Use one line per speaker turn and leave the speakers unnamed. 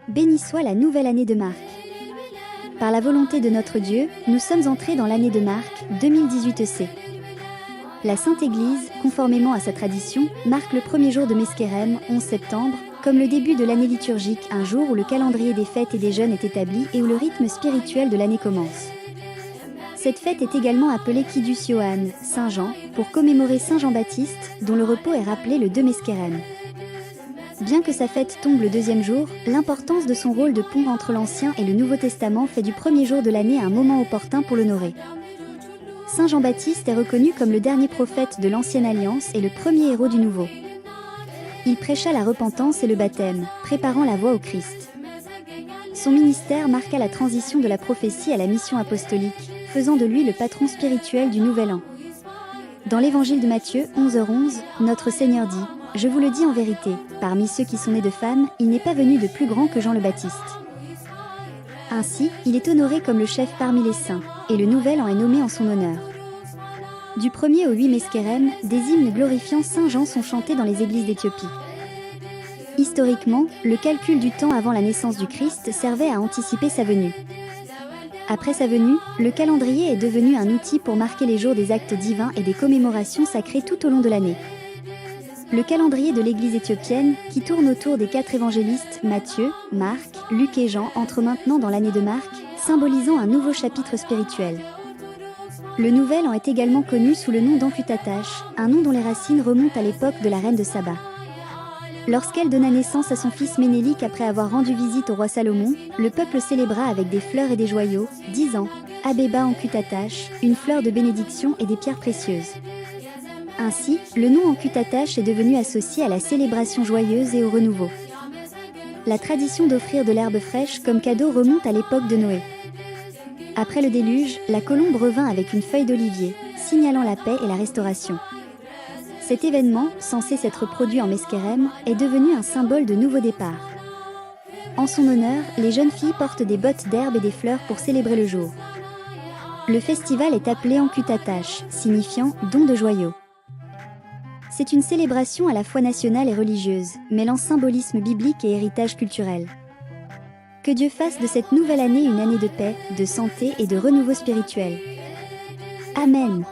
Béni soit la nouvelle année de Marc. Par la volonté de notre Dieu, nous sommes entrés dans l'année de Marc 2018 C. La Sainte Église, conformément à sa tradition, marque le premier jour de Mesquerem, 11 septembre, comme le début de l'année liturgique, un jour où le calendrier des fêtes et des jeûnes est établi et où le rythme spirituel de l'année commence. Cette fête est également appelée Kiddush Yohann, Saint Jean, pour commémorer Saint Jean-Baptiste, dont le repos est rappelé le 2 Mesquerem. Bien que sa fête tombe le deuxième jour, l'importance de son rôle de pont entre l'Ancien et le Nouveau Testament fait du premier jour de l'année un moment opportun pour l'honorer. Saint Jean-Baptiste est reconnu comme le dernier prophète de l'Ancienne Alliance et le premier héros du Nouveau. Il prêcha la repentance et le baptême, préparant la voie au Christ. Son ministère marqua la transition de la prophétie à la mission apostolique, faisant de lui le patron spirituel du Nouvel An. Dans l'évangile de Matthieu 11h11, notre Seigneur dit « Je vous le dis en vérité, parmi ceux qui sont nés de femmes, il n'est pas venu de plus grand que Jean le Baptiste. » Ainsi, il est honoré comme le chef parmi les saints, et le Nouvel An est nommé en son honneur. Du 1er au 8 Mesquerem, des hymnes glorifiant Saint Jean sont chantés dans les églises d'Éthiopie. Historiquement, le calcul du temps avant la naissance du Christ servait à anticiper sa venue. Après sa venue, le calendrier est devenu un outil pour marquer les jours des actes divins et des commémorations sacrées tout au long de l'année. Le calendrier de l'Église éthiopienne, qui tourne autour des 4 évangélistes, Matthieu, Marc, Luc et Jean, entre maintenant dans l'année de Marc, symbolisant un nouveau chapitre spirituel. Le Nouvel An est également connu sous le nom d'Ankutatash, un nom dont les racines remontent à l'époque de la reine de Saba. Lorsqu'elle donna naissance à son fils Ménélik après avoir rendu visite au roi Salomon, le peuple célébra avec des fleurs et des joyaux, disant « Abeba Ankutatash », une fleur de bénédiction et des pierres précieuses. Ainsi, le nom Ankutatash est devenu associé à la célébration joyeuse et au renouveau. La tradition d'offrir de l'herbe fraîche comme cadeau remonte à l'époque de Noé. Après le déluge, la colombe revint avec une feuille d'olivier, signalant la paix et la restauration. Cet événement, censé s'être produit en Mesquerem, est devenu un symbole de nouveau départ. En son honneur, les jeunes filles portent des bottes d'herbe et des fleurs pour célébrer le jour. Le festival est appelé Ankutatash, signifiant « don de joyaux ». C'est une célébration à la fois nationale et religieuse, mêlant symbolisme biblique et héritage culturel. Que Dieu fasse de cette nouvelle année une année de paix, de santé et de renouveau spirituel. Amen.